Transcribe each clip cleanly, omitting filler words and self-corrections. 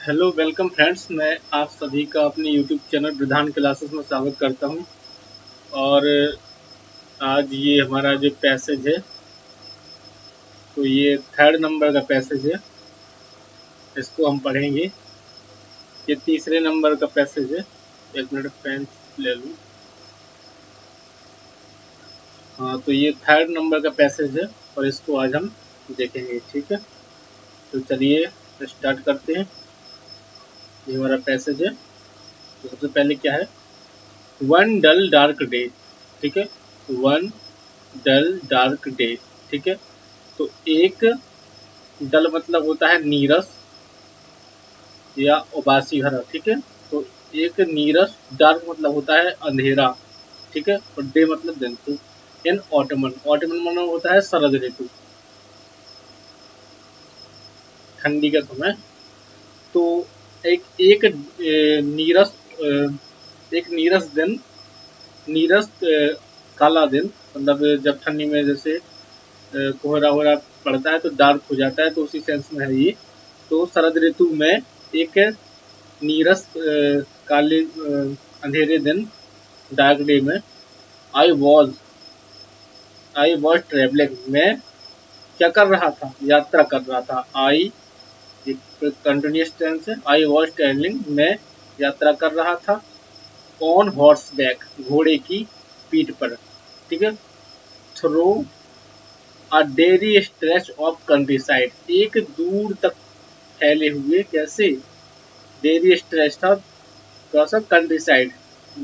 Hello welcome friends, मैं आप सभी का अपने यूट्यूब चैनल विधान क्लासेस में स्वागत करता हूं। और आज ये हमारा जो पैसेज है, तो ये थर्ड नंबर का पैसेज है, इसको हम पढ़ेंगे। ये तीसरे नंबर का पैसेज है। एक मिनट पेन ले लूँ। हाँ, तो ये थर्ड नंबर का पैसेज है और इसको आज हम देखेंगे। ठीक है, तो चलिए स्टार्ट करते हैं। ये हमारा पैसेज है। तो सबसे पहले क्या है? वन डल डार्क डे। ठीक है, वन डल डार्क डे। ठीक है, तो एक डल मतलब होता है नीरस या उबासी भरा। ठीक है, तो एक नीरस, डार्क मतलब होता है अंधेरा। ठीक है, और डे मतलब दिन। तो इन ऑटमन, ऑटमन मतलब होता है शरद ऋतु, ठंडी का समय। तो एक एक नीरस एक नीरस दिन, नीरस काला दिन, मतलब जब ठंडी में जैसे कोहरा वोहरा पड़ता है तो डार्क हो जाता है, तो उसी सेंस में है ये। तो शरद ऋतु में एक नीरस काले अंधेरे दिन, डार्क डे में, I was I was travelling, मैं क्या कर रहा था? यात्रा कर रहा था। आई कंटिन्यूस टेंस है। आई वॉज ट्रेवलिंग, मैं यात्रा कर रहा था। ऑन हॉर्स बैक, घोड़े की पीठ पर। ठीक है, through a dairy stretch of country side, एक दूर तक फैले हुए, कैसे डेरी स्ट्रेच था, थोड़ा सा कंट्री साइड,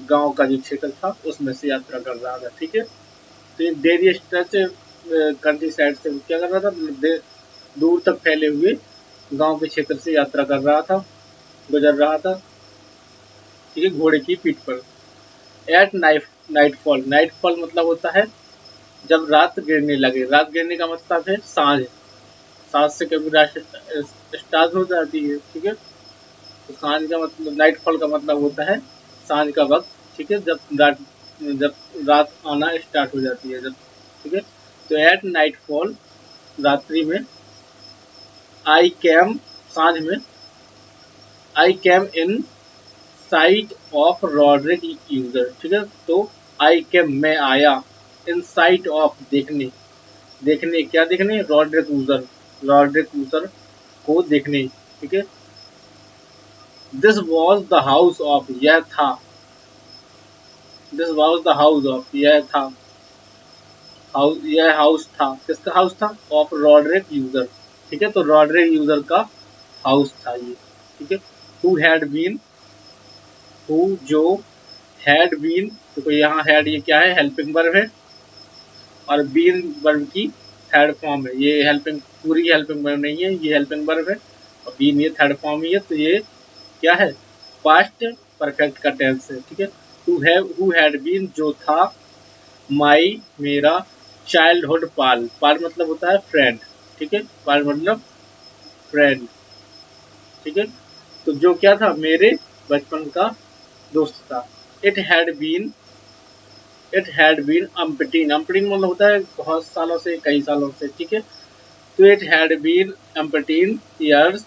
गांव का जो क्षेत्र था उसमें से यात्रा कर रहा था। ठीक है, तो ये डेरी स्ट्रेच कंट्री साइड से क्या कर रहा था? दूर तक फैले हुए गांव के क्षेत्र से यात्रा कर रहा था, गुजर रहा था। ठीक है, घोड़े की पीठ पर। एट नाइटफॉल, नाइटफॉल मतलब होता है जब रात गिरने लगे। रात गिरने का मतलब है सांझ। सांझ से कभी रात स्टार्ट हो जाती है। ठीक है, तो सांझ का मतलब, नाइटफॉल का मतलब होता है सांझ का वक्त। ठीक है, जब रात आना स्टार्ट हो जाती है, जब। ठीक है, तो एट नाइटफॉल, रात्रि में, आई कैम, सांझ में, I came in site of Rodrick user. ठीक है, तो आई कैम, मैं आया, इन साइट ऑफ, देखने, देखने क्या देखने? रॉड्रिक यूजर, रॉड्रिक यूजर को देखने। ठीक है, this was the house of, यह था, this was the house of, यह था, हाउस, यह हाउस था, किसका हाउस था? Of Rodrick user. ठीक है, तो रॉड्रिक यूजर का हाउस था ये। ठीक है, हु हैड बीन, हु जो, हैड बीन, तो यहाँ हैड ये क्या है? हेल्पिंग वर्ब है, और बीन वर्ब की थर्ड फॉर्म है। ये हेल्पिंग, पूरी हेल्पिंग वर्ब नहीं है, ये हेल्पिंग वर्ब है, और बीन ये थर्ड फॉर्म ही है। तो ये क्या है? पास्ट परफेक्ट का टेंस है। ठीक है, हु हैड बीन, जो था, माई, मेरा, चाइल्डहुड पाल, पाल मतलब होता है फ्रेंड। ठीक है, पाल मतलब फ्रेंड। ठीक है, तो जो क्या था? मेरे बचपन का दोस्त था। It had been, it had been umpteen, umpteen मतलब होता है बहुत सालों से, कई सालों से। ठीक है, तो इट हैड बीन अम्पटीन ईयर्स,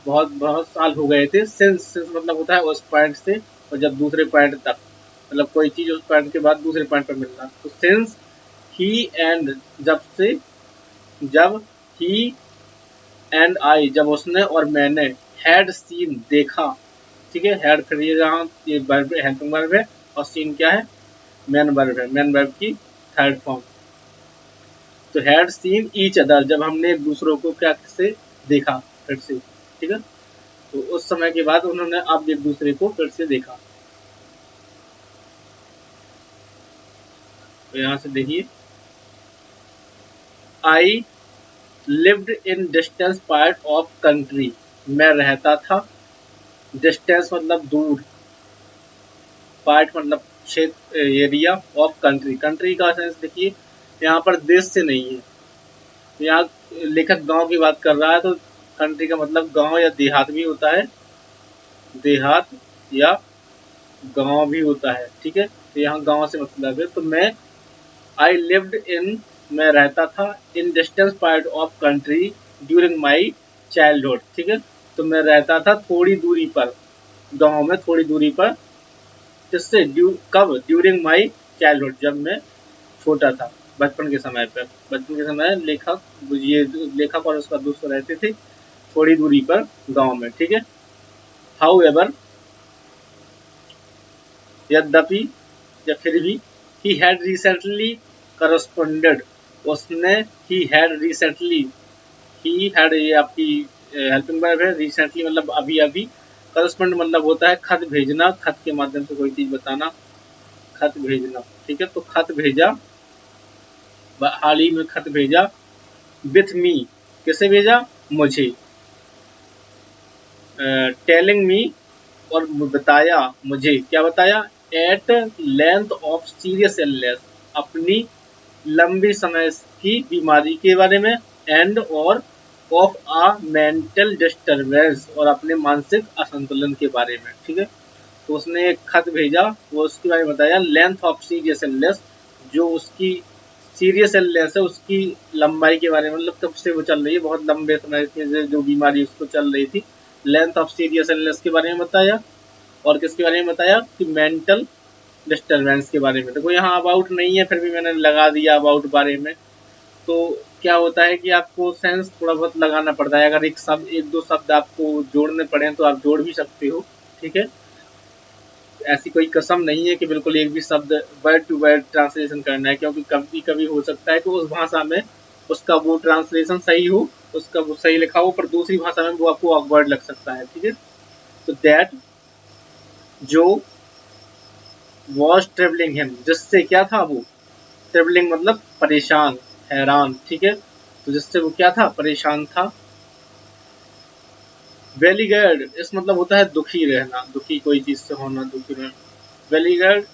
बहुत बहुत साल हो गए थे। सिंस मतलब होता है उस पॉइंट से और जब दूसरे पॉइंट तक, मतलब कोई चीज उस पॉइंट के बाद दूसरे पॉइंट पर मिलना। तो सिंस ही एंड, जब से, जब ही एंड आई, जब उसने और मैंने, हैड सीन, देखा। ठीक है, हैड फिर ये जहाँ ये वर्ब, हेल्पिंग वर्ब है, और सीन क्या है? मैन वर्ब है, मैन वर्ब की थर्ड फॉर्म। तो हैड सीन ईच अदर, जब हमने एक दूसरों को क्या से देखा, फिर से। ठीक है, तो उस समय के बाद उन्होंने अब एक दूसरे को फिर से देखा। तो यहाँ से देखिए, I lived in distance part of country, मैं रहता था, डिस्टेंस मतलब दूर, पार्ट मतलब क्षेत्र, एरिया ऑफ कंट्री, कंट्री का सेंस देखिए, यहाँ पर देश से नहीं है। यहाँ लेखक गांव की बात कर रहा है, तो कंट्री का मतलब गांव या देहात भी होता है, देहात या गांव भी होता है। ठीक है, तो यहाँ गांव से मतलब है। तो मैं, आई लिव्ड इन, मैं रहता था, in distance part of country during my childhood. ठीक है, तो मैं रहता था थोड़ी दूरी पर, गांव में थोड़ी दूरी पर। किससे? कब? ड्यूरिंग माई चाइल्डहुड, जब मैं छोटा था, बचपन के समय पर। बचपन के समय लेखक, ये लेखक और उसका दोस्त रहते थे थोड़ी दूरी पर गांव में, ठीक है। हाउ एवर, यद्यपि या फिर भी, ही हैड रिसेंटली करस्पॉन्डेड, उसने, he had recently, he had, ये आपकी हेल्पिंग वर्ब है, रिसेंटली मतलब अभी अभी, करस्पॉन्ड मतलब होता है खत भेजना, खत के माध्यम से कोई चीज बताना, खत भेजना, ठीक है। तो खत भेजा, हाल ही में खत भेजा, विथ मी, किसे भेजा? मुझे, टेलिंग मी, और बताया मुझे, क्या बताया? At length of serious illness, अपनी लंबी समय की बीमारी के बारे में, एंड और ऑफ आ मेंटल डिस्टर्बेंस, और अपने मानसिक असंतुलन के बारे में, ठीक है। तो उसने एक खत भेजा, वो उसके बारे में बताया, लेंथ ऑफ सीरियस इलनेस, जो उसकी सीरियस इलनेस है उसकी लंबाई के बारे में, मतलब कब से वो चल रही है, बहुत लंबे समय से जो बीमारी उसको चल रही थी, लेंथ ऑफ सीरियस इलनेस के बारे में बताया। और किसके बारे में बताया? कि मेंटल डिस्टर्बेंस के बारे में। देखो यहाँ अबाउट नहीं है, फिर भी मैंने लगा दिया अबाउट बारे में। तो क्या होता है कि आपको सेंस थोड़ा बहुत लगाना पड़ता है, अगर एक दो शब्द आपको जोड़ने पड़े तो आप जोड़ भी सकते हो, ठीक है। ऐसी कोई कसम नहीं है कि बिल्कुल एक भी शब्द वर्ड टू वर्ड ट्रांसलेशन करना है, क्योंकि कभी कभी हो सकता है कि उस भाषा में उसका वो ट्रांसलेशन सही हो, उसका वो सही लिखा हो, पर दूसरी भाषा में वो आपको ऑकवर्ड लग सकता है, ठीक है। तो दैट, जो, वॉज ट्रेवलिंग हिम, जिससे क्या था वो? ट्रेवलिंग मतलब परेशान, हैरान, ठीक है। तो जिससे वो क्या था? परेशान था। वेलीगर्ड, इस मतलब होता है दुखी रहना, दुखी कोई चीज से होना, दुखी रहना। वेलीगर्ड,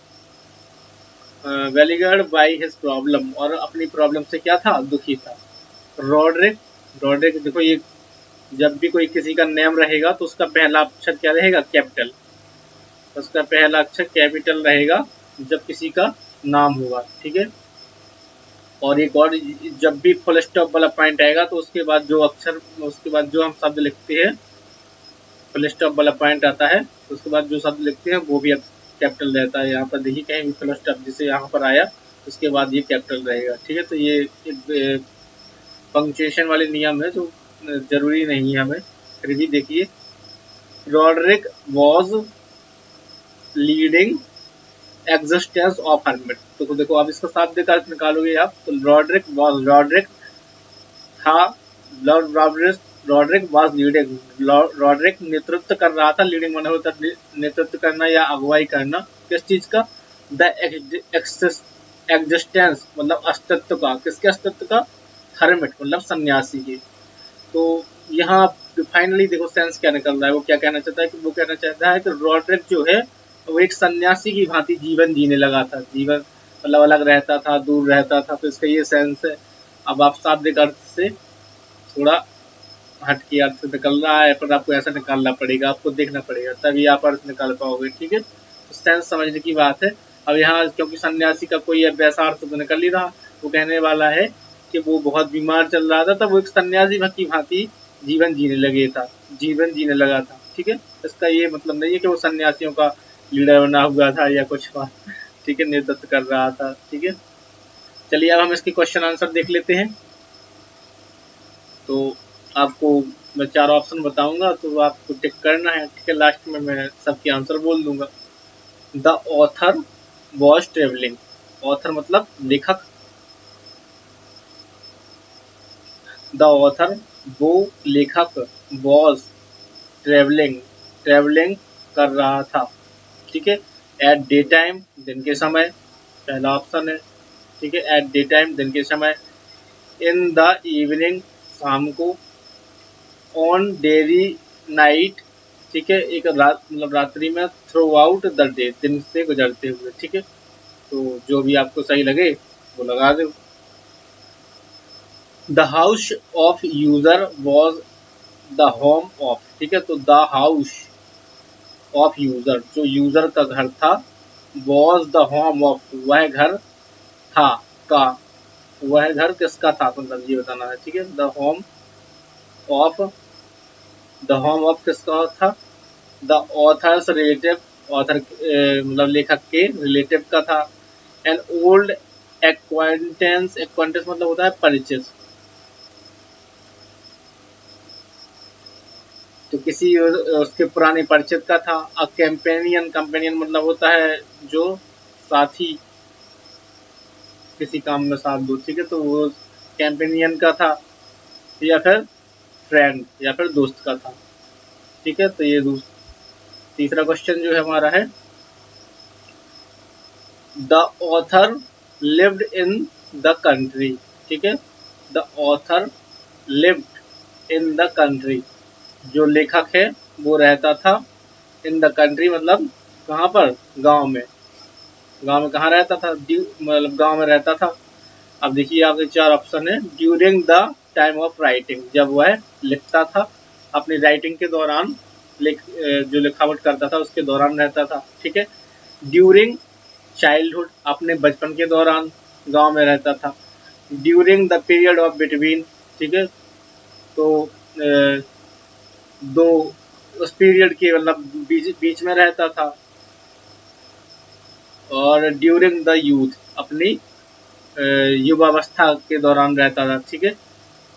वेलीगर्ड बाई हिज प्रॉब्लम, और अपनी प्रॉब्लम से क्या था? दुखी था। रॉड्रिक, रॉड्रिक देखो, ये जब भी कोई किसी का नेम रहेगा तो उसका पहला अक्षर क्या रहेगा? कैपिटल, उसका पहला अक्षर कैपिटल रहेगा जब किसी का नाम होगा, ठीक है। और एक और, जब भी फुल स्टॉप वाला पॉइंट आएगा तो उसके बाद जो अक्षर, उसके बाद जो हम शब्द लिखते हैं, फुल स्टॉप वाला पॉइंट आता है तो उसके बाद जो शब्द लिखते हैं वो भी कैपिटल रहता है। यहाँ पर देखिए कहीं भी फुल स्टॉप जैसे यहाँ पर आया उसके बाद ये कैपिटल रहेगा, ठीक है। तो ये पंक्चुएशन वाले नियम है जो जरूरी नहीं है हमें, फिर भी देखिए, Rodrick was leading existence of hermit. तो देखो अब इसका शाब्दिक अर्थ निकालोगे आप, तो रॉड्रिक वॉज, रॉड्रिक था, रॉड्रिक वॉज लीडिंग, रॉड्रिक नेतृत्व कर रहा था, लीडिंग माने होता नेतृत्व करना या अगुवाई करना, किस चीज का? द एग्जिस्टेंस मतलब अस्तित्व का, किसके अस्तित्व का? हर्मिट मतलब सन्यासी की। तो यहाँ फाइनली देखो सेंस क्या निकल रहा है, वो क्या कहना चाहता है? कि वो कहना चाहता है कि रॉड्रिक जो है वो एक सन्यासी की भांति जीवन जीने लगा था, जीवन मतलब अलग रहता था, दूर रहता था, तो इसका ये सेंस है। अब आप शाब्दिक अर्थ से थोड़ा हट के अर्थ निकल रहा है, पर आपको ऐसा निकालना पड़ेगा, आपको देखना पड़ेगा, तभी आप अर्थ निकाल पाओगे, ठीक है। तो सेंस समझने की बात है। अब यहाँ क्योंकि सन्यासी का कोई वैसा अर्थ तो निकल नहीं रहा, वो कहने वाला है कि वो बहुत बीमार चल रहा था, तब वो एक सन्यासी की भांति जीवन जीने लगे था, जीवन जीने लगा था, ठीक है। इसका ये मतलब नहीं है कि वो सन्यासियों का लीडर बना हुआ था या कुछ और, ठीक है, नेतृत्व कर रहा था, ठीक है। चलिए अब हम इसके क्वेश्चन आंसर देख लेते हैं। तो आपको मैं 4 ऑप्शन बताऊंगा तो आपको टिक करना है, ठीक है। लास्ट में मैं सबके आंसर बोल दूंगा। The author was travelling, author मतलब लेखक, द ऑथर वो लेखक, वॉज ट्रेवलिंग, ट्रेवलिंग कर रहा था, ठीक है। एट डे टाइम दिन के समय, पहला ऑप्शन है, ठीक है। एट डे टाइम दिन के समय, इन द इवनिंग शाम को, ऑन डेरी नाइट, ठीक है, एक रात मतलब रात्रि में, थ्रू आउट द डे दिन से गुजरते हुए, ठीक है। तो जो भी आपको सही लगे वो लगा दो। The house of user was the home of, ठीक है। तो द हाउस ऑफ यूजर, जो यूजर का घर था, वॉज द होम ऑफ वह घर था, का, वह घर किसका था, मतलब ये बताना है, ठीक है। The home of the home of किसका था? द ऑथर्स रिलेटिव, ऑथर मतलब लेखक के रिलेटिव का था। एन ओल्ड एक्वांटेंस, एक्वांटेंस मतलब होता है परिचित, तो किसी उसके पुराने परिचित का था। अ कैंपेनियन, कंपेनियन मतलब होता है जो साथी, किसी काम में साथ दो, ठीक है, तो वो कैंपेनियन का था, या फिर फ्रेंड या फिर दोस्त का था, ठीक है। तो ये तीसरा क्वेश्चन जो है हमारा है, the author lived in the country, ठीक है, the author lived in the country, जो लेखक है वो रहता था इन द कंट्री मतलब कहाँ पर? गांव में। गांव में कहाँ रहता था? मतलब गांव में रहता था। अब देखिए आपके चार ऑप्शन है। During the time of writing, जब वह लिखता था, अपनी राइटिंग के दौरान, जो लिखावट करता था उसके दौरान रहता था, ठीक है। ड्यूरिंग चाइल्डहुड, अपने बचपन के दौरान गांव में रहता था। During the period of between, ठीक है, तो दो उस पीरियड के मतलब बीच में रहता था। और ड्यूरिंग द यूथ, अपनी युवावस्था के दौरान रहता था, ठीक है।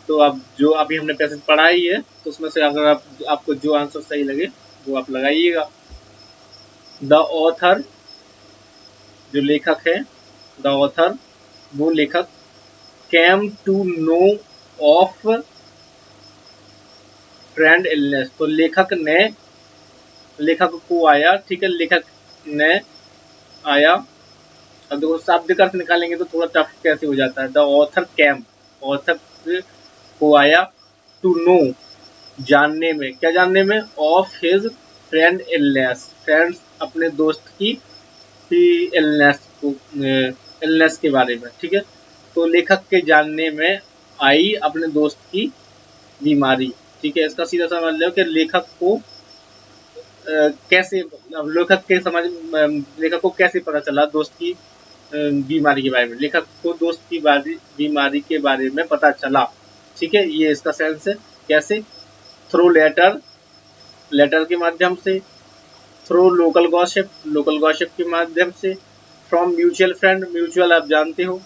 तो अब जो अभी हमने पैसेज पढ़ा ही है, तो उसमें से अगर आपको जो आंसर सही लगे वो आप लगाइएगा। द ऑथर, जो लेखक है, द ऑथर वो लेखक, came to know of friend illness, तो लेखक को आया, ठीक है, लेखक ने आया। अब देखो शाब्दिक अर्थ निकालेंगे तो थोड़ा टफ कैसे हो जाता है। द ऑथर कैम, ऑथर को आया, टू नो, जानने में, क्या जानने में? Of his friend illness, friends अपने दोस्त की इलनेस को, इलनेस के बारे में, ठीक है। तो लेखक के जानने में आई अपने दोस्त की बीमारी, ठीक है। इसका सीधा समझ लो कि लेखक को कैसे, लेखक को कैसे पता चला दोस्त की बीमारी के बारे में, लेखक को दोस्त की बीमारी के बारे में पता चला, ठीक है। ये इसका सेंस है। कैसे? थ्रू लेटर, लेटर के माध्यम से। Through local gossip, local gossip के माध्यम से। फ्रॉम म्यूचुअल फ्रेंड, म्यूचुअल आप जानते हो,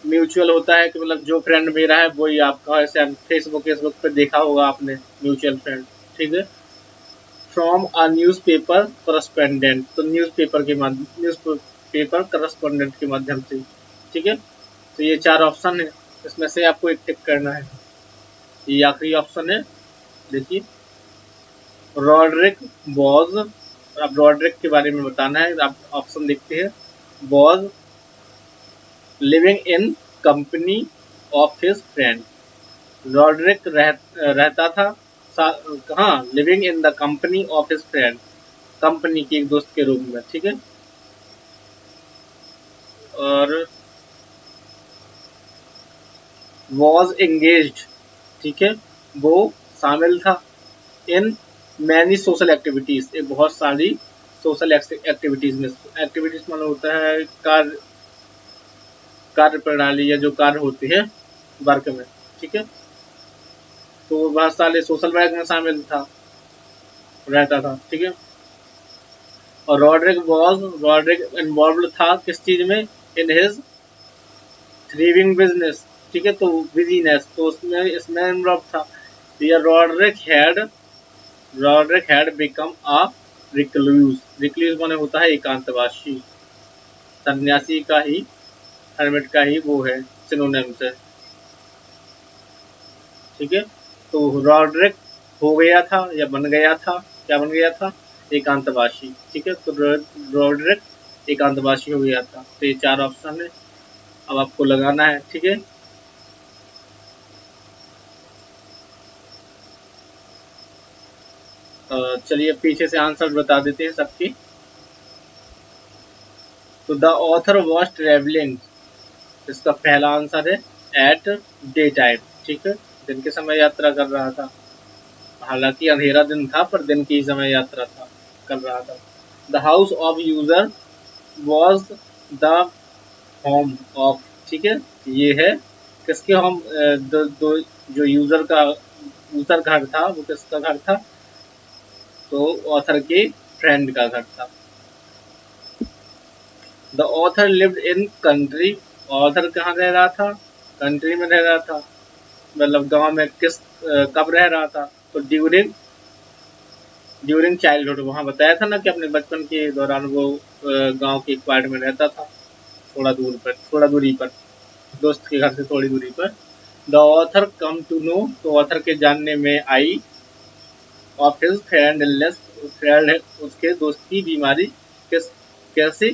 म्यूचुअल होता है कि मतलब जो फ्रेंड मेरा है वही आपका, ऐसे फेसबुक पे देखा होगा आपने म्यूचुअल फ्रेंड, ठीक है। फ्रॉम अ न्यूज़पेपर करस्पेंडेंट, तो न्यूज़पेपर करस्पॉन्डेंट के माध्यम से, ठीक है। तो ये चार ऑप्शन है, इसमें से आपको एक टिक करना है। ये आखिरी ऑप्शन है, देखिए, रॉड्रिक वॉज, अब रॉड्रिक के बारे में बताना है। आप ऑप्शन देखते हैं। Was living in company of his friend, Rodrick रहता था कहाँ? Living in the company of his friend, company के एक दोस्त के रूप में, ठीक है। और वॉज एंगेज्ड, ठीक है, वो शामिल था इन मैनी सोशल एक्टिविटीज, ये बहुत सारी सोशल एक्टिविटीज में, एक्टिविटीज मतलब होता है कार्य प्रणाली या जो कार्य होते हैं वर्क में, ठीक है। तो बहुत सारे सोशल वर्क में शामिल था, रहता था, ठीक है। और रॉड्रिक इन्वॉल्व था किस चीज में? इन हिज थ्रीविंग बिजनेस, ठीक है, तो बिजनेस, तो उसमें इसमें इन्वॉल्व था। ये Rodrick had become a recluse, recluse माने होता है एकांतवासी, सन्यासी का ही, हर्मिट का ही वो है सिनोनिम्स है, ठीक है। तो रॉड्रिक हो गया था या बन गया था, क्या बन गया था? एकांतवासी, ठीक है। तो रॉड्रिक एकांतवासी हो गया था। तो ये चार ऑप्शन है, अब आपको लगाना है, ठीक है। चलिए पीछे से आंसर बता देते हैं सबकी। तो द ऑथर वॉज ट्रेवलिंग, इसका पहला आंसर है एट डे टाइम, ठीक है, दिन के समय यात्रा कर रहा था। हालांकि अंधेरा दिन था पर दिन की समय यात्रा था, कर रहा था। The house of user was the home of, ठीक है, ये है किसके होम? जो यूजर का दूसरा घर था वो किसका घर था, तो ऑथर के फ्रेंड का घर था। The author lived in country, author कहाँ रह रहा था, कंट्री में रह रहा था, मतलब गांव में कब रह रहा था, तो ड्यूरिंग ड्यूरिंग चाइल्डहुड, वहाँ बताया था ना कि अपने बचपन के दौरान वो गांव के एक पार्ट में रहता था, थोड़ा दूरी पर, दोस्त के घर से थोड़ी दूरी पर। The author come to know, तो ऑथर के जानने में आई, of his friend illness, friend उसके दोस्त की बीमारी, किस कैसे,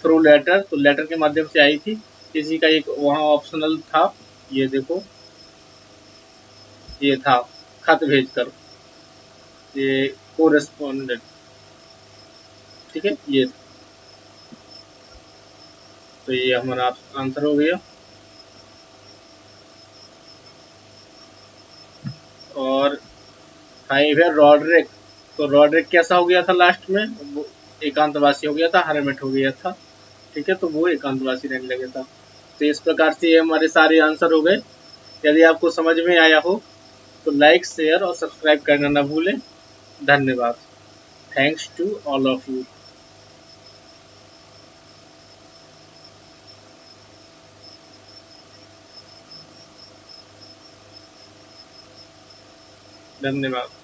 थ्रू लेटर, तो लेटर के माध्यम से आई थी। किसी का एक वहाँ ऑप्शनल था, ये देखो, ये था खत भेजकर, ये कोरेस्पोंडेंट, ठीक है ये, तो ये हमारा आंसर हो गया। और फाइव है रॉड्रिक, तो रॉड्रिक कैसा हो गया था लास्ट में, वो एकांतवासी हो गया था, हरमिट हो गया था, ठीक है, तो वो एकांतवासी रहने लगा था। तो इस प्रकार से ये हमारे सारे आंसर हो गए। यदि आपको समझ में आया हो तो लाइक शेयर और सब्सक्राइब करना ना भूलें। धन्यवाद। Thanks to all of you. धन्यवाद।